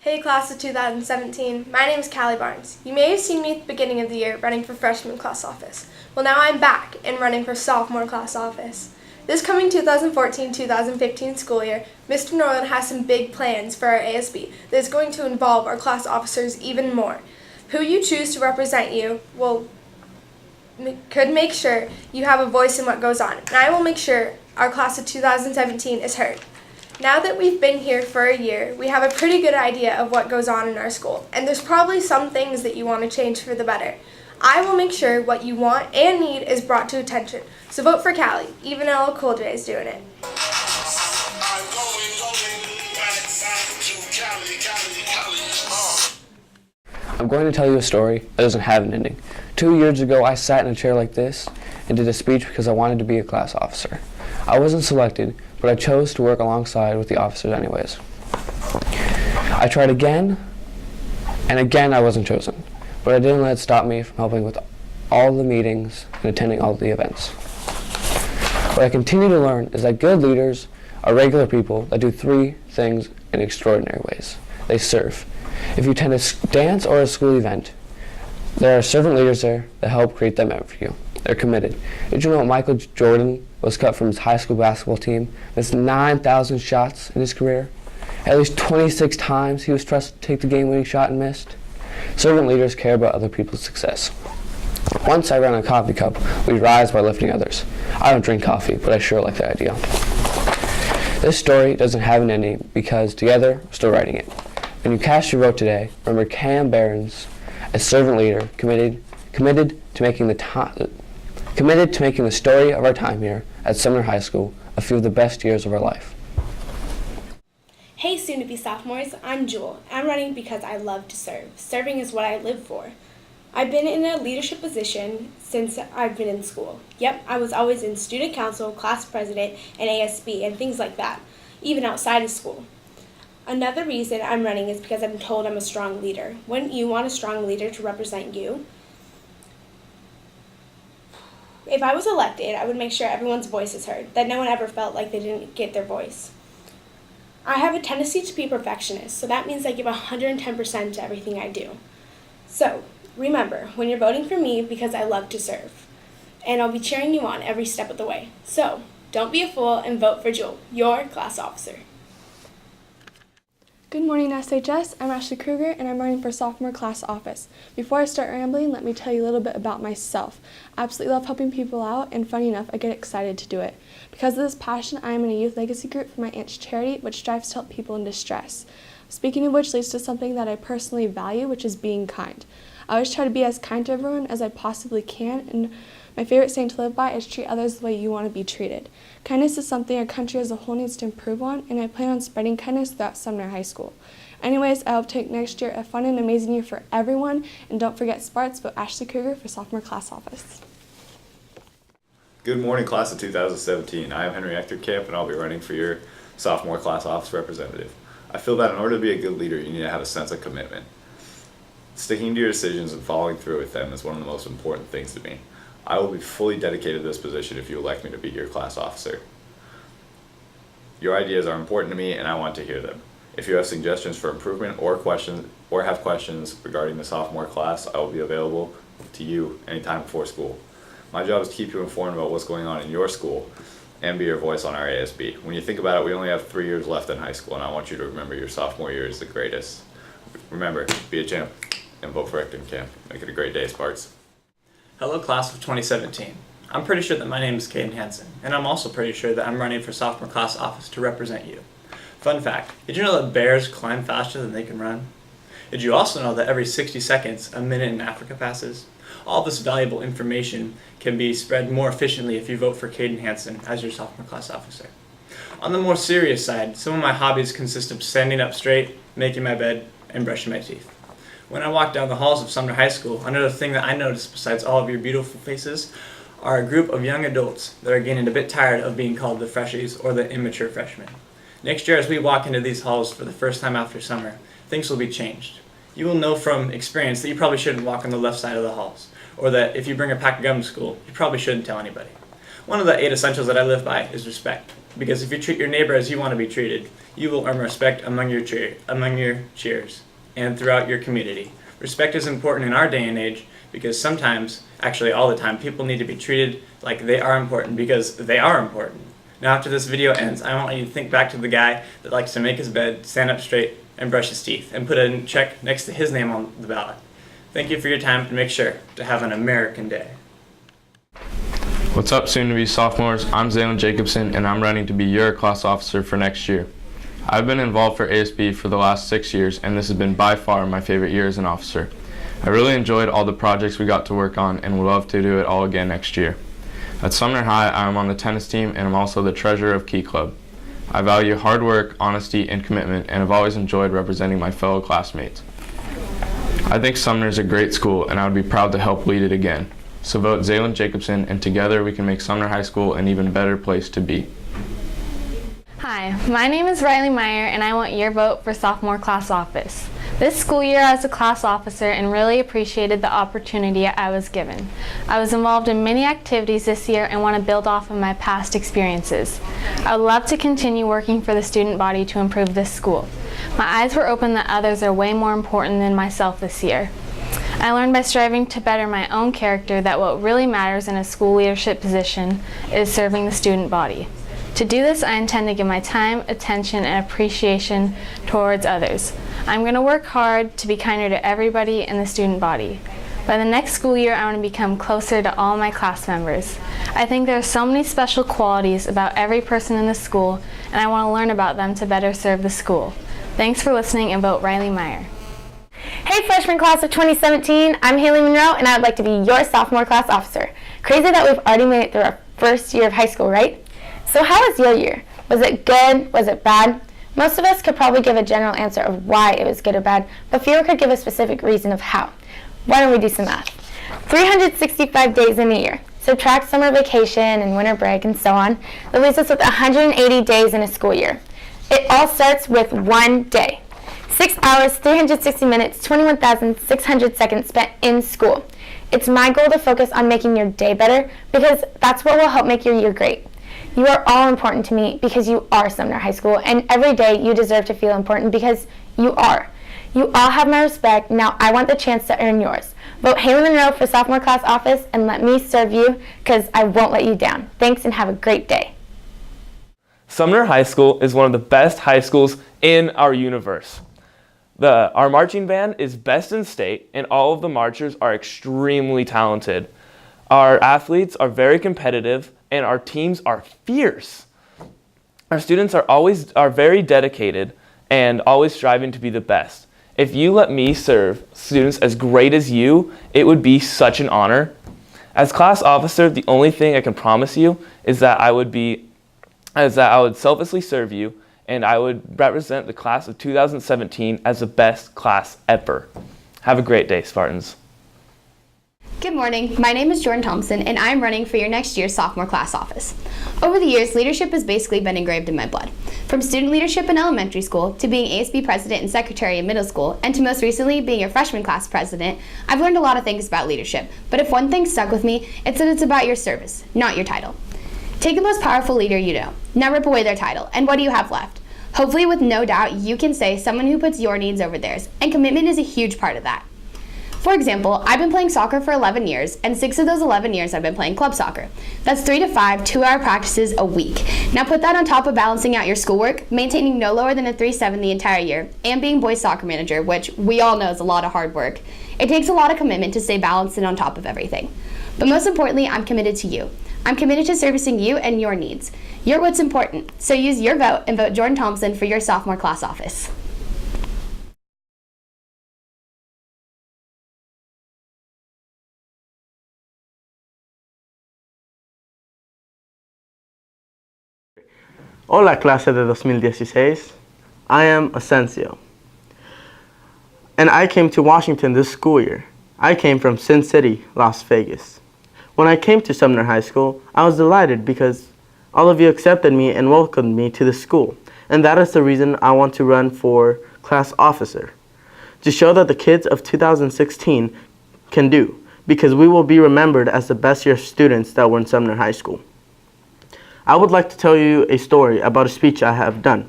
Hey class of 2017, my name is Callie Barnes. You may have seen me at the beginning of the year running for freshman class office. Well, now I'm back and running for sophomore class office. This coming 2014-2015 school year, Mr. Norland has some big plans for our ASB that is going to involve our class officers even more. Who you choose to represent you could make sure you have a voice in what goes on, and I will make sure our class of 2017 is heard. Now that we've been here for a year, we have a pretty good idea of what goes on in our school, and there's probably some things that you want to change for the better. I will make sure what you want and need is brought to attention, so vote for Callie, even LL Cool J is doing it. I'm going to tell you a story that doesn't have an ending. 2 years ago, I sat in a chair like this and did a speech because I wanted to be a class officer. I wasn't selected, but I chose to work alongside with the officers anyways. I tried again, and again I wasn't chosen, but I didn't let it stop me from helping with all the meetings and attending all the events. What I continue to learn is that good leaders are regular people that do three things in extraordinary ways. They serve. If you attend a dance or a school event, there are servant leaders there that help create that moment for you. They're committed. Did you know Michael Jordan was cut from his high school basketball team, missed 9,000 shots in his career? At least 26 times he was trusted to take the game-winning shot and missed. Servant leaders care about other people's success. Once I ran a coffee cup, we rise by lifting others. I don't drink coffee, but I sure like the idea. This story doesn't have an ending because together we're still writing it. When you cast your vote today, remember Cam Barron's, a servant leader committed to making the story of our time here at Sumner High School a few of the best years of our life. Hey soon-to-be sophomores, I'm Jewel. I'm running because I love to serve. Serving is what I live for. I've been in a leadership position since I've been in school. Yep, I was always in student council, class president, and ASB, and things like that, even outside of school. Another reason I'm running is because I'm told I'm a strong leader. Wouldn't you want a strong leader to represent you? If I was elected, I would make sure everyone's voice is heard, that no one ever felt like they didn't get their voice. I have a tendency to be a perfectionist, so that means I give 110% to everything I do. So, remember, when you're voting for me, because I love to serve, and I'll be cheering you on every step of the way. So, don't be a fool and vote for Jewel, your class officer. Good morning, SHS. I'm Ashley Kruger, and I'm running for sophomore class office. Before I start rambling, let me tell you a little bit about myself. I absolutely love helping people out, and funny enough, I get excited to do it. Because of this passion, I am in a youth legacy group for my aunt's charity, which strives to help people in distress. Speaking of which leads to something that I personally value, which is being kind. I always try to be as kind to everyone as I possibly can, and my favorite saying to live by is treat others the way you want to be treated. Kindness is something our country as a whole needs to improve on, and I plan on spreading kindness throughout Sumner High School. Anyways, I hope to make next year a fun and amazing year for everyone, and don't forget Sparts, vote Ashley Kruger for sophomore class office. Good morning, class of 2017. I am Henry Hector Camp, and I'll be running for your sophomore class office representative. I feel that in order to be a good leader, you need to have a sense of commitment. Sticking to your decisions and following through with them is one of the most important things to me. I will be fully dedicated to this position if you elect me to be your class officer. Your ideas are important to me, and I want to hear them. If you have suggestions for improvement or have questions regarding the sophomore class, I will be available to you anytime before school. My job is to keep you informed about what's going on in your school and be your voice on our ASB. When you think about it, we only have 3 years left in high school, and I want you to remember your sophomore year is the greatest. Remember, be a champ and vote for Hector Camp. Make it a great day, Sparks. Hello class of 2017. I'm pretty sure that my name is Caden Hansen, and I'm also pretty sure that I'm running for sophomore class office to represent you. Fun fact, did you know that bears climb faster than they can run? Did you also know that every 60 seconds, a minute in Africa passes? All this valuable information can be spread more efficiently if you vote for Caden Hansen as your sophomore class officer. On the more serious side, some of my hobbies consist of standing up straight, making my bed, and brushing my teeth. When I walk down the halls of Sumner High School, another thing that I notice besides all of your beautiful faces are a group of young adults that are getting a bit tired of being called the freshies or the immature freshmen. Next year, as we walk into these halls for the first time after summer, things will be changed. You will know from experience that you probably shouldn't walk on the left side of the halls, or that if you bring a pack of gum to school, you probably shouldn't tell anybody. One of the 8 essentials that I live by is respect. because if you treat your neighbor as you want to be treated, you will earn respect among your cheers and throughout your community. Respect is important in our day and age because sometimes, actually all the time, people need to be treated like they are important because they are important. Now after this video ends, I want you to think back to the guy that likes to make his bed, stand up straight, and brush his teeth, and put a check next to his name on the ballot. Thank you for your time, and make sure to have an American day. What's up, soon-to-be sophomores? I'm Zaylen Jacobson, and I'm running to be your class officer for next year. I've been involved for ASB for the last 6 years, and this has been by far my favorite year as an officer. I really enjoyed all the projects we got to work on and would love to do it all again next year. At Sumner High, I am on the tennis team, and I'm also the treasurer of Key Club. I value hard work, honesty, and commitment, and have always enjoyed representing my fellow classmates. I think Sumner is a great school, and I would be proud to help lead it again. So vote Zaylen Jacobson, and together we can make Sumner High School an even better place to be. Hi, my name is Riley Meyer, and I want your vote for sophomore class office. This school year I was a class officer and really appreciated the opportunity I was given. I was involved in many activities this year and want to build off of my past experiences. I would love to continue working for the student body to improve this school. My eyes were open that others are way more important than myself this year. I learned by striving to better my own character that what really matters in a school leadership position is serving the student body. To do this, I intend to give my time, attention, and appreciation towards others. I'm going to work hard to be kinder to everybody in the student body. By the next school year, I want to become closer to all my class members. I think there are so many special qualities about every person in the school, and I want to learn about them to better serve the school. Thanks for listening, and vote Riley Meyer. Hey freshman class of 2017, I'm Haley Monroe and I would like to be your sophomore class officer. Crazy that we've already made it through our first year of high school, right? So how was your year? Was it good? Was it bad? Most of us could probably give a general answer of why it was good or bad, but fewer could give a specific reason of how. Why don't we do some math? 365 days in a year. Subtract summer vacation and winter break and so on. That leaves us with 180 days in a school year. It all starts with one day. 6 hours, 360 minutes, 21,600 seconds spent in school. It's my goal to focus on making your day better because that's what will help make your year great. You are all important to me because you are Sumner High School, and every day you deserve to feel important because you are. You all have my respect. Now I want the chance to earn yours. Vote Haley Monroe for sophomore class office and let me serve you because I won't let you down. Thanks and have a great day. Sumner High School is one of the best high schools in our universe. Our marching band is best in state, and all of the marchers are extremely talented. Our athletes are very competitive, and our teams are fierce. Our students are very dedicated and always striving to be the best. If you let me serve students as great as you, it would be such an honor. As class officer, the only thing I can promise you is that I would selflessly serve you, and I would represent the class of 2017 as the best class ever. Have a great day, Spartans. Good morning, my name is Jordan Thompson and I'm running for your next year's sophomore class office. Over the years, leadership has basically been engraved in my blood. From student leadership in elementary school, to being ASB president and secretary in middle school, and to most recently being your freshman class president, I've learned a lot of things about leadership. But if one thing stuck with me, it's that it's about your service, not your title. Take the most powerful leader you know. Now rip away their title, and what do you have left? Hopefully with no doubt, you can say someone who puts your needs over theirs, and commitment is a huge part of that. For example, I've been playing soccer for 11 years, and 6 of those 11 years I've been playing club soccer. That's 3 to 5 2-hour practices a week. Now put that on top of balancing out your schoolwork, maintaining no lower than a 3.7 the entire year, and being boys soccer manager, which we all know is a lot of hard work. It takes a lot of commitment to stay balanced and on top of everything. But most importantly, I'm committed to you. I'm committed to servicing you and your needs. You're what's important, so use your vote and vote Jordan Thompson for your sophomore class office. Hola clase de 2016, I am Asensio, and I came to Washington this school year. I came from Sin City, Las Vegas. When I came to Sumner High School, I was delighted because all of you accepted me and welcomed me to the school, and that is the reason I want to run for class officer, to show that the kids of 2016 can do, because we will be remembered as the best year students that were in Sumner High School. I would like to tell you a story about a speech I have done.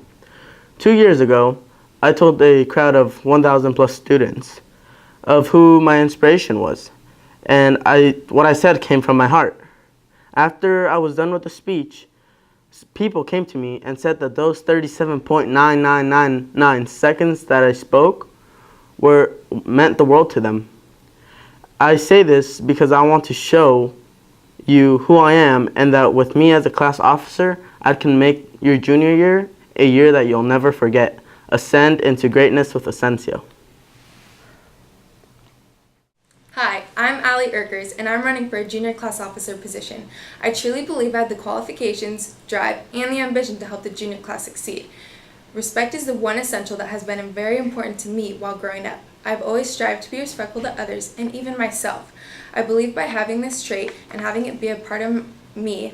2 years ago, I told a crowd of 1,000 plus students of who my inspiration was, and what I said came from my heart. After I was done with the speech, people came to me and said that those 37.9999 seconds that I spoke meant the world to them. I say this because I want to show you who I am, and that with me as a class officer, I can make your junior year a year that you'll never forget. Ascend into greatness with Ascensio. Hi, I'm Allie Erkers, and I'm running for a junior class officer position. I truly believe I have the qualifications, drive, and the ambition to help the junior class succeed. Respect is the one essential that has been very important to me while growing up. I've always strived to be respectful to others and even myself. I believe by having this trait and having it be a part of me,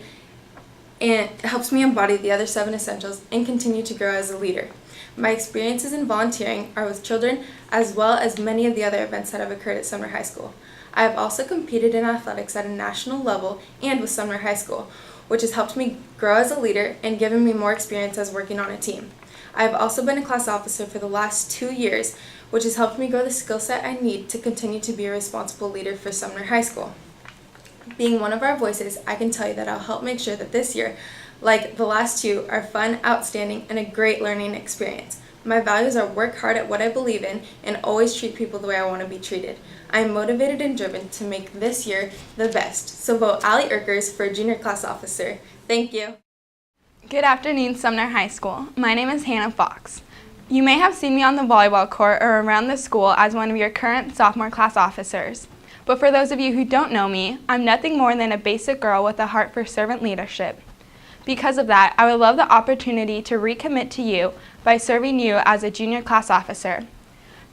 and it helps me embody the other 7 essentials and continue to grow as a leader. My experiences in volunteering are with children as well as many of the other events that have occurred at Sumner High School. I have also competed in athletics at a national level and with Sumner High School, which has helped me grow as a leader and given me more experience as working on a team. I have also been a class officer for the last 2 years, which has helped me grow the skill set I need to continue to be a responsible leader for Sumner High School. Being one of our voices, I can tell you that I'll help make sure that this year, like the last 2, are fun, outstanding, and a great learning experience. My values are work hard at what I believe in and always treat people the way I want to be treated. I am motivated and driven to make this year the best. So vote Allie Erkers for junior class officer. Thank you. Good afternoon, Sumner High School. My name is Hannah Fox. You may have seen me on the volleyball court or around the school as one of your current sophomore class officers. But for those of you who don't know me, I'm nothing more than a basic girl with a heart for servant leadership. Because of that, I would love the opportunity to recommit to you by serving you as a junior class officer.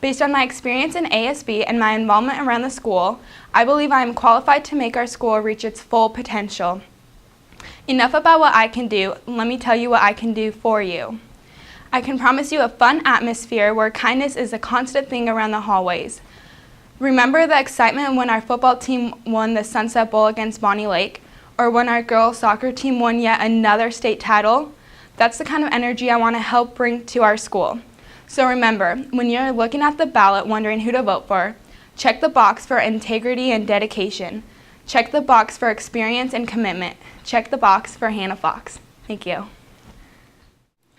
Based on my experience in ASB and my involvement around the school, I believe I am qualified to make our school reach its full potential. Enough about what I can do, let me tell you what I can do for you. I can promise you a fun atmosphere where kindness is a constant thing around the hallways. Remember the excitement when our football team won the Sunset Bowl against Bonnie Lake, or when our girls soccer team won yet another state title? That's the kind of energy I want to help bring to our school. So remember, when you're looking at the ballot wondering who to vote for, check the box for integrity and dedication. Check the box for experience and commitment. Check the box for Hannah Fox. Thank you.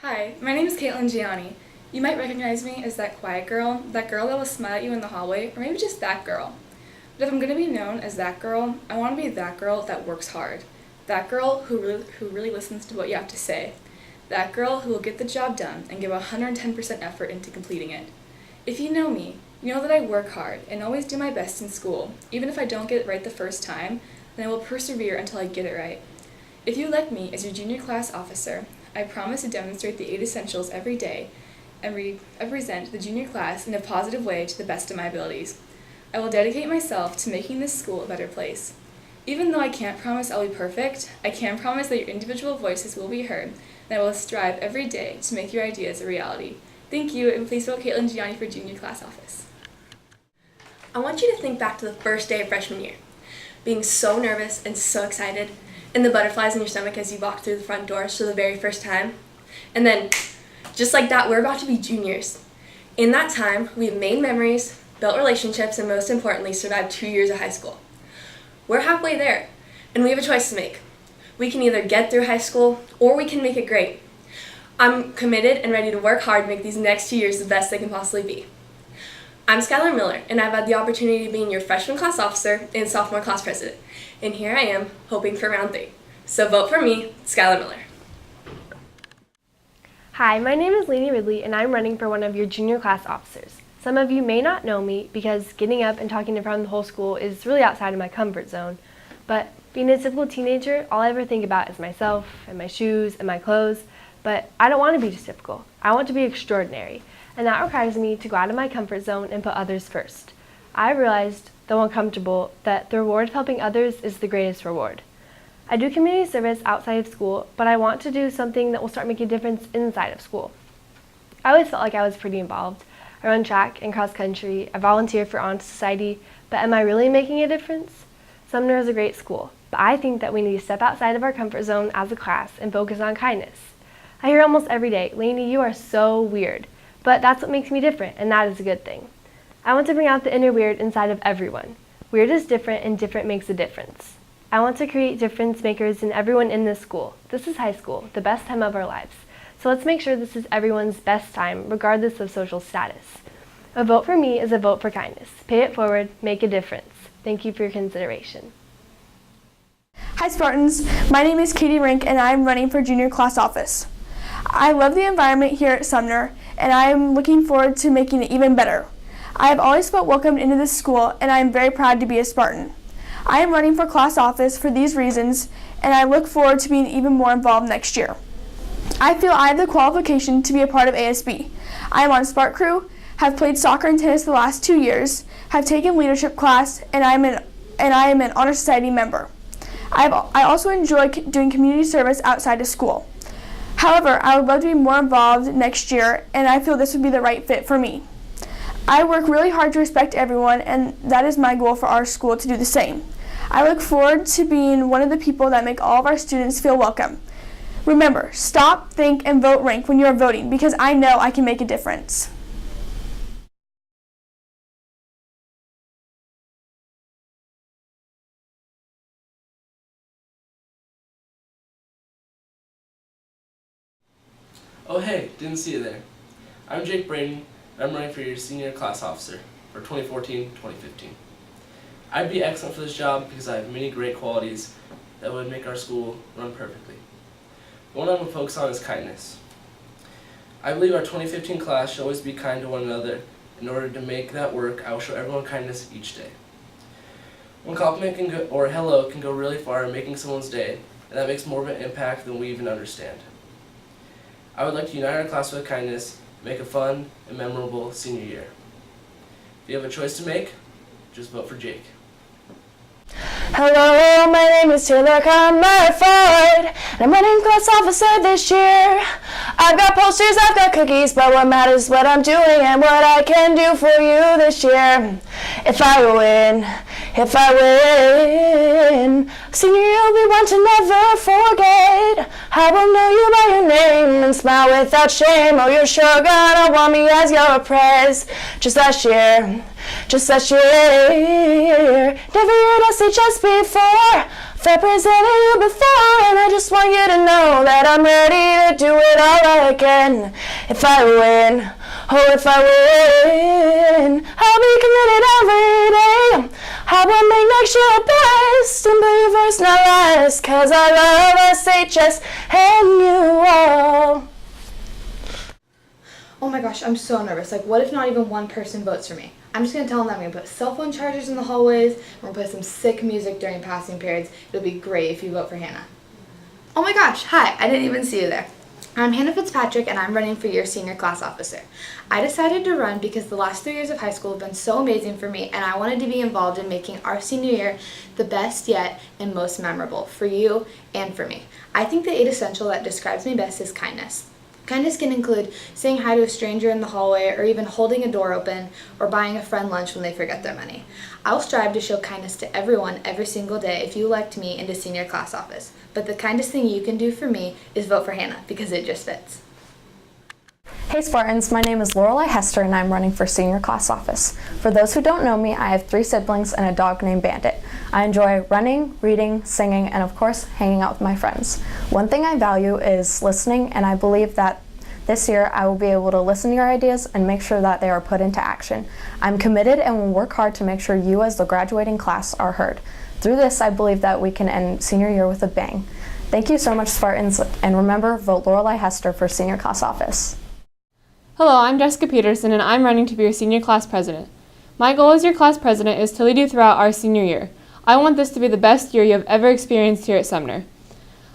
Hi, my name is Caitlin Gianni. You might recognize me as that quiet girl that will smile at you in the hallway, or maybe just that girl. But if I'm going to be known as that girl, I want to be that girl that works hard. That girl who really listens to what you have to say. That girl who will get the job done and give 110% effort into completing it. If you know me, you know that I work hard and always do my best in school. Even if I don't get it right the first time, then I will persevere until I get it right. If you elect me as your junior class officer, I promise to demonstrate the 8 essentials every day and represent the junior class in a positive way to the best of my abilities. I will dedicate myself to making this school a better place. Even though I can't promise I'll be perfect, I can promise that your individual voices will be heard, and I will strive every day to make your ideas a reality. Thank you, and please vote Caitlin Gianni for junior class office. I want you to think back to the first day of freshman year, being so nervous and so excited, and the butterflies in your stomach as you walk through the front doors for the very first time. And then, just like that, we're about to be juniors. In that time, we've made memories, built relationships, and most importantly, survived 2 years of high school. We're halfway there, and we have a choice to make. We can either get through high school, or we can make it great. I'm committed and ready to work hard to make these next 2 years the best they can possibly be. I'm Skylar Miller, and I've had the opportunity of being your freshman class officer and sophomore class president. And here I am, hoping for round 3. So vote for me, Skylar Miller. Hi, my name is Lainey Ridley, and I'm running for one of your junior class officers. Some of you may not know me because getting up and talking in front of the whole school is really outside of my comfort zone. But being a typical teenager, all I ever think about is myself and my shoes and my clothes. But I don't want to be just typical. I want to be extraordinary. And that requires me to go out of my comfort zone and put others first. I realized, though uncomfortable, that the reward of helping others is the greatest reward. I do community service outside of school, but I want to do something that will start making a difference inside of school. I always felt like I was pretty involved. I run track and cross country, I volunteer for Honor Society, but am I really making a difference? Sumner is a great school. but I think that we need to step outside of our comfort zone as a class and focus on kindness. I hear almost every day, Lainey, you are so weird, but that's what makes me different, and that is a good thing. I want to bring out the inner weird inside of everyone. Weird is different, and different makes a difference. I want to create difference makers in everyone in this school. This is high school, the best time of our lives. So let's make sure this is everyone's best time, regardless of social status. A vote for me is a vote for kindness. Pay it forward, make a difference. Thank you for your consideration. Hi Spartans, my name is Katie Rink and I'm running for junior class office. I love the environment here at Sumner and I am looking forward to making it even better. I have always felt welcomed into this school and I am very proud to be a Spartan. I am running for class office for these reasons and I look forward to being even more involved next year. I feel I have the qualification to be a part of ASB. I am on Spark Crew, have played soccer and tennis the last 2 years, have taken leadership class, and I am an Honor Society member. I also enjoy doing community service outside of school. However, I would love to be more involved next year, and I feel this would be the right fit for me. I work really hard to respect everyone, and that is my goal for our school to do the same. I look forward to being one of the people that make all of our students feel welcome. Remember, stop, think, and vote rank when you are voting, because I know I can make a difference. Oh hey, didn't see you there. I'm Jake Braden, and I'm running for your senior class officer for 2014-2015. I'd be excellent for this job because I have many great qualities that would make our school run perfectly. One I would focus on is kindness. I believe our 2015 class should always be kind to one another. In order to make that work, I will show everyone kindness each day. One compliment or hello can go really far in making someone's day, and that makes more of an impact than we even understand. I would like to unite our class with kindness, make a fun and memorable senior year. If you have a choice to make, just vote for Jake. Hello, my name is Taylor Comerford, and I'm running class officer this year. I've got posters, I've got cookies, but what matters is what I'm doing and what I can do for you this year. If I win, senior you'll be one to never forget. I will know you by your name and smile without shame. Oh, you're sure gonna want me as your prez. Just last year, never heard us say just before. Represented you before, and I just want you to know that I'm ready to do it all again. If I win, I'll be committed every day. I will make next year best and put you first, not last, 'cause I love SHS and you all. Oh my gosh, I'm so nervous. Like, what if not even one person votes for me? I'm just going to tell them that I'm going to put cell phone chargers in the hallways. I'm going to put some sick music during passing periods. It'll be great if you vote for Hannah. Oh my gosh, hi, I didn't even see you there. I'm Hannah Fitzpatrick and I'm running for your senior class officer. I decided to run because the last 3 years of high school have been so amazing for me and I wanted to be involved in making our senior year the best yet and most memorable for you and for me. I think the 8 essential that describes me best is kindness. Kindness can include saying hi to a stranger in the hallway or even holding a door open or buying a friend lunch when they forget their money. I'll strive to show kindness to everyone every single day if you elect me into senior class office. But the kindest thing you can do for me is vote for Hannah because it just fits. Hey Spartans, my name is Lorelei Hester and I'm running for senior class office. For those who don't know me, I have 3 siblings and a dog named Bandit. I enjoy running, reading, singing, and of course, hanging out with my friends. One thing I value is listening, and I believe that this year I will be able to listen to your ideas and make sure that they are put into action. I'm committed and will work hard to make sure you as the graduating class are heard. Through this, I believe that we can end senior year with a bang. Thank you so much, Spartans, and remember, vote Lorelei Hester for senior class office. Hello, I'm Jessica Peterson and I'm running to be your senior class president. My goal as your class president is to lead you throughout our senior year. I want this to be the best year you have ever experienced here at Sumner.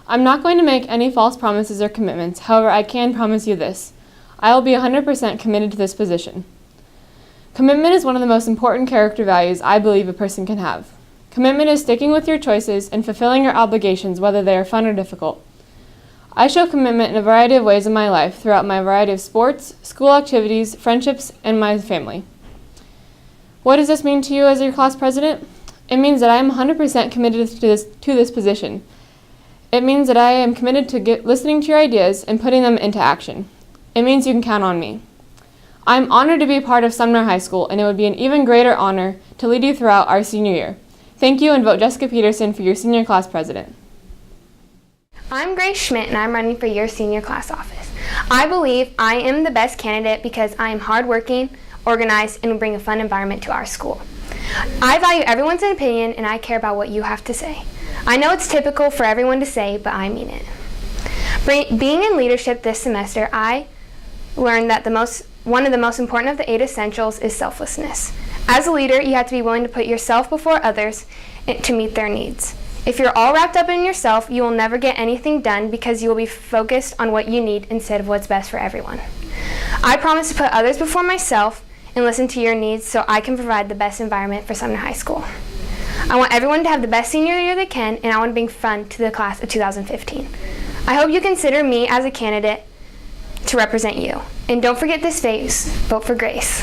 I'm not going to make any false promises or commitments, however I can promise you this. I will be 100% committed to this position. Commitment is one of the most important character values I believe a person can have. Commitment is sticking with your choices and fulfilling your obligations whether they are fun or difficult. I show commitment in a variety of ways in my life throughout my variety of sports, school activities, friendships, and my family. What does this mean to you as your class president? It means that I am 100% committed to this position. It means that I am committed to listening to your ideas and putting them into action. It means you can count on me. I'm honored to be a part of Sumner High School, and it would be an even greater honor to lead you throughout our senior year. Thank you, and vote Jessica Peterson for your senior class president. I'm Grace Schmidt, and I'm running for your senior class office. I believe I am the best candidate because I am hardworking, organized, and will bring a fun environment to our school. I value everyone's opinion, and I care about what you have to say. I know it's typical for everyone to say, but I mean it. Being in leadership this semester, I learned that one of the most important of the 8 essentials is selflessness. As a leader, you have to be willing to put yourself before others to meet their needs. If you're all wrapped up in yourself, you will never get anything done because you will be focused on what you need instead of what's best for everyone. I promise to put others before myself and listen to your needs so I can provide the best environment for Sumner High School. I want everyone to have the best senior year they can, and I want to bring fun to the class of 2015. I hope you consider me as a candidate to represent you. And don't forget this phase, vote for Grace.